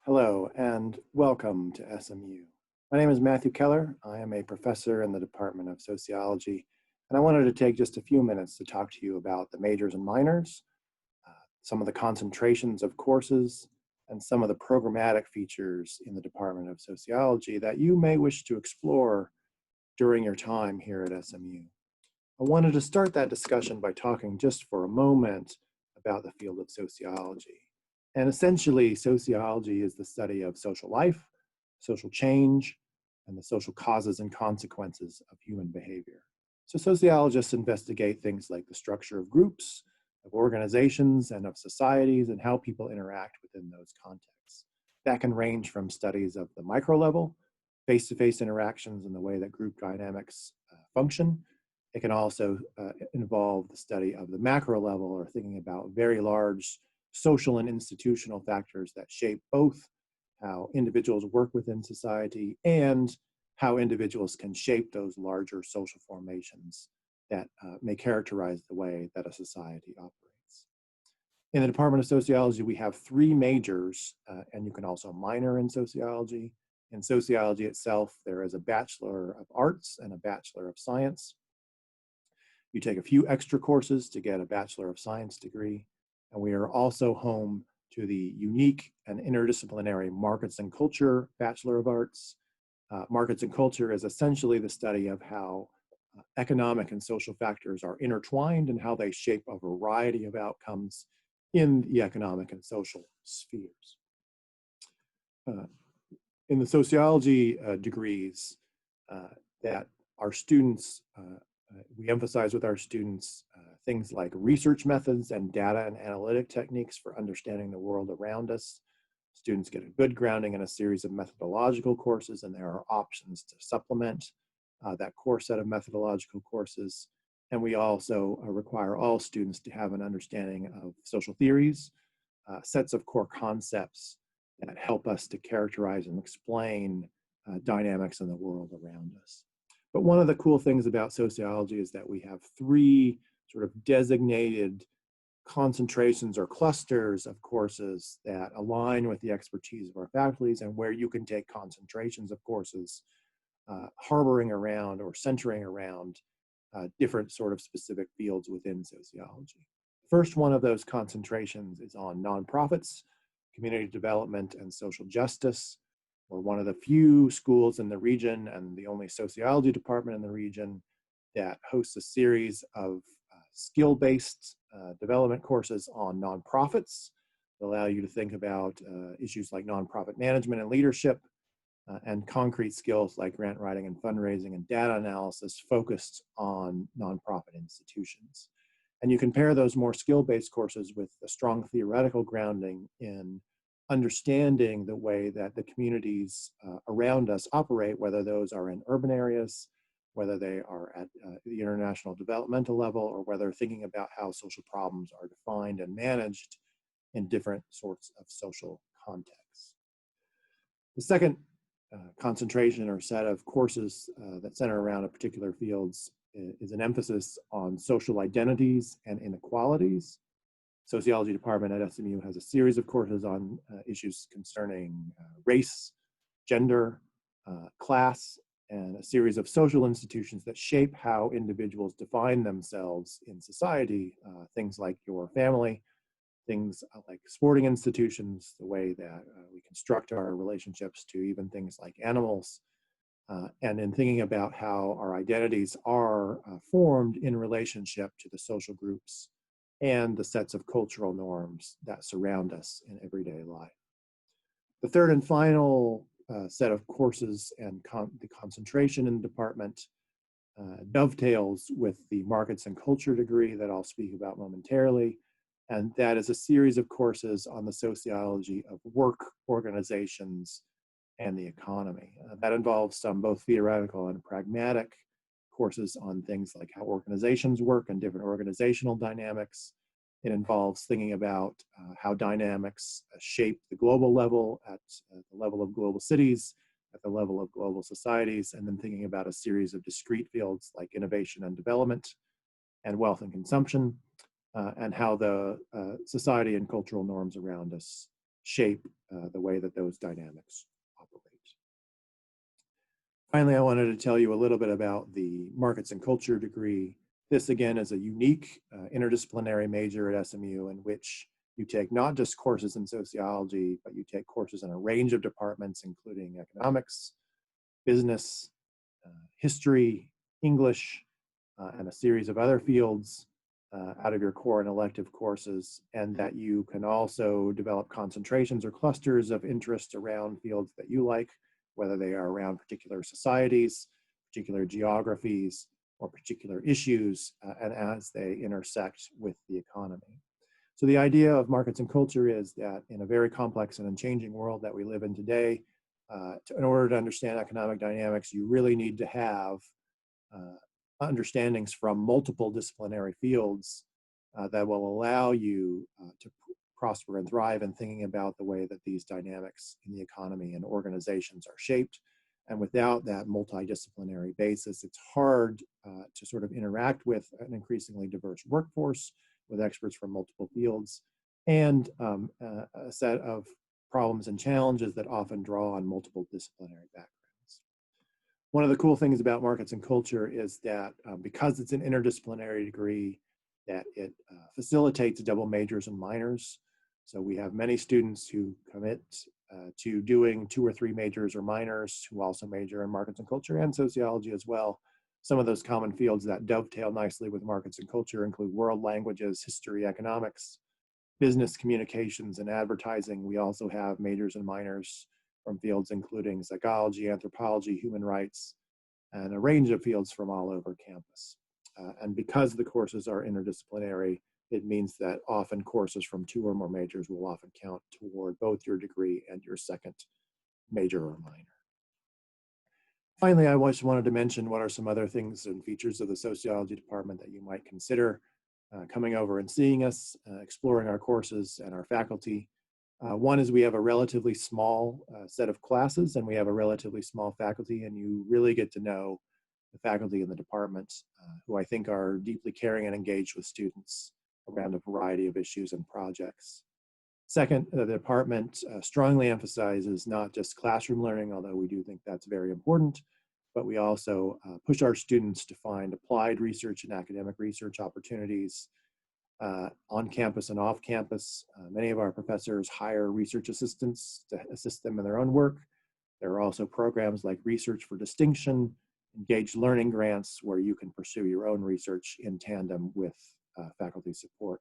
Hello and welcome to SMU. My name is Matthew Keller. I am a professor in the Department of Sociology, and I wanted to take just a few minutes to talk to you about the majors and minors, some of the concentrations of courses, and some of the programmatic features in the Department of Sociology that you may wish to explore during your time here at SMU. I wanted to start that discussion by talking just for a moment about the field of sociology. And essentially, sociology is the study of social life, social change, and the social causes and consequences of human behavior. So sociologists investigate things like the structure of groups, of organizations, and of societies, and how people interact within those contexts. That can range from studies of the micro level, face-to-face interactions and the way that group dynamics function. It can also involve the study of the macro level, or thinking about very large social and institutional factors that shape both how individuals work within society and how individuals can shape those larger social formations that may characterize the way that a society operates. In the Department of Sociology, we have three majors, and you can also minor in sociology. In sociology itself, there is a Bachelor of Arts and a Bachelor of Science. You take a few extra courses to get a Bachelor of Science degree, and we are also home to the unique and interdisciplinary Markets and Culture Bachelor of Arts. Markets and Culture is essentially the study of how economic and social factors are intertwined and how they shape a variety of outcomes in the economic and social spheres. In the sociology degrees that our students we emphasize with our students things like research methods and data and analytic techniques for understanding the world around us. Students get a good grounding in a series of methodological courses, and there are options to supplement that core set of methodological courses. And we also require all students to have an understanding of social theories, sets of core concepts that help us to characterize and explain dynamics in the world around us. But one of the cool things about sociology is that we have three sort of designated concentrations or clusters of courses that align with the expertise of our faculties, and where you can take concentrations of courses harboring around or centering around different sort of specific fields within sociology. First one of those concentrations is on nonprofits, community development, and social justice. We're one of the few schools in the region and the only sociology department in the region that hosts a series of skill-based development courses on nonprofits that allow you to think about issues like nonprofit management and leadership, and concrete skills like grant writing and fundraising and data analysis focused on nonprofit institutions. And you can pair those more skill-based courses with a strong theoretical grounding in understanding the way that the communities around us operate, whether those are in urban areas, whether they are at the international developmental level, or whether thinking about how social problems are defined and managed in different sorts of social contexts. The second concentration or set of courses that center around a particular fields is an emphasis on social identities and inequalities. Sociology department at SMU has a series of courses on issues concerning race, gender, class, and a series of social institutions that shape how individuals define themselves in society, things like your family, things like sporting institutions, the way that we construct our relationships to even things like animals, and in thinking about how our identities are formed in relationship to the social groups and the sets of cultural norms that surround us in everyday life. The third and final set of courses and the concentration in the department dovetails with the Markets and Culture degree that I'll speak about momentarily, and that is a series of courses on the sociology of work, organizations, and the economy. That involves some both theoretical and pragmatic courses on things like how organizations work and different organizational dynamics. It involves thinking about how dynamics shape the global level at the level of global cities, at the level of global societies, and then thinking about a series of discrete fields like innovation and development and wealth and consumption, and how the society and cultural norms around us shape the way that those dynamics operate. Finally, I wanted to tell you a little bit about the Markets and Culture degree. This, again, is a unique interdisciplinary major at SMU in which you take not just courses in sociology, but you take courses in a range of departments, including economics, business, history, English, and a series of other fields out of your core and elective courses, and that you can also develop concentrations or clusters of interest around fields that you like, whether they are around particular societies, particular geographies, or particular issues, and as they intersect with the economy. So the idea of markets and culture is that in a very complex and changing world that we live in today, in order to understand economic dynamics, you really need to have understandings from multiple disciplinary fields that will allow you to prosper and thrive in thinking about the way that these dynamics in the economy and organizations are shaped. And without that multidisciplinary basis, it's hard to sort of interact with an increasingly diverse workforce with experts from multiple fields and a set of problems and challenges that often draw on multiple disciplinary backgrounds. One of the cool things about markets and culture is that because it's an interdisciplinary degree, that it facilitates double majors and minors. So we have many students who commit to doing 2 or 3 majors or minors who also major in markets and culture and sociology as well. Some of those common fields that dovetail nicely with markets and culture include world languages, history, economics, business communications, and advertising. We also have majors and minors from fields including psychology, anthropology, human rights, and a range of fields from all over campus. And because the courses are interdisciplinary, it means that often courses from 2 or more majors will often count toward both your degree and your second major or minor. Finally, I just wanted to mention what are some other things and features of the sociology department that you might consider coming over and seeing us, exploring our courses and our faculty. One is we have a relatively small set of classes and we have a relatively small faculty, and you really get to know the faculty in the department who I think are deeply caring and engaged with students around a variety of issues and projects. Second, the department strongly emphasizes not just classroom learning, although we do think that's very important, but we also push our students to find applied research and academic research opportunities on campus and off campus. Many of our professors hire research assistants to assist them in their own work. There are also programs like Research for Distinction, engaged learning grants, where you can pursue your own research in tandem with faculty support.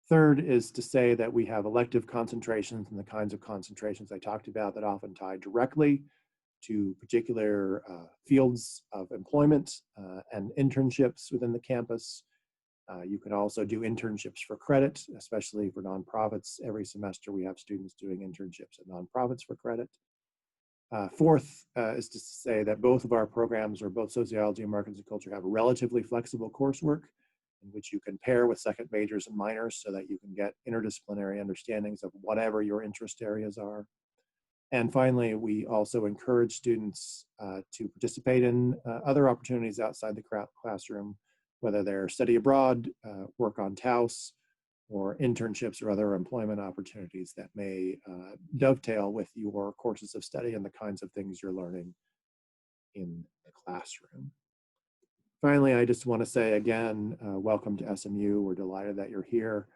Third is to say that we have elective concentrations and the kinds of concentrations I talked about that often tie directly to particular fields of employment and internships within the campus. You can also do internships for credit, especially for nonprofits. Every semester we have students doing internships at nonprofits for credit. Fourth is to say that both of our programs, or both sociology and markets and culture, have relatively flexible coursework in which you can pair with second majors and minors so that you can get interdisciplinary understandings of whatever your interest areas are. And finally, we also encourage students to participate in other opportunities outside the classroom, whether they're study abroad, work on TAUS, or internships or other employment opportunities that may dovetail with your courses of study and the kinds of things you're learning in the classroom. Finally, I just want to say again, welcome to SMU. We're delighted that you're here.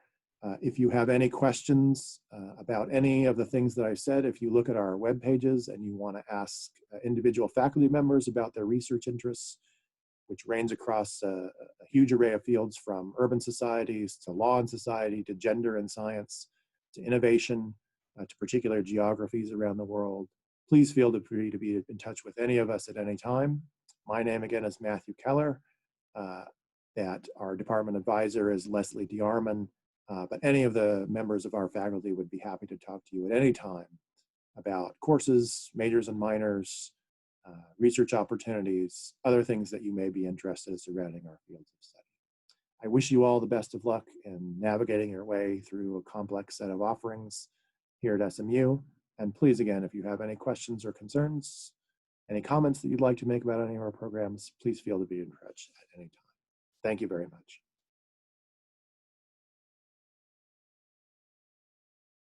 If you have any questions about any of the things that I've said, if you look at our web pages and you want to ask individual faculty members about their research interests, which range across a huge array of fields from urban societies to law and society to gender and science to innovation to particular geographies around the world, please feel free to be in touch with any of us at any time. My name again is Matthew Keller. That our department advisor is Leslie DeArmond, but any of the members of our faculty would be happy to talk to you at any time about courses, majors and minors, research opportunities, other things that you may be interested in surrounding our fields of study. I wish you all the best of luck in navigating your way through a complex set of offerings here at SMU. And please, again, if you have any questions or concerns, any comments that you'd like to make about any of our programs, please feel to be in touch at any time. Thank you very much.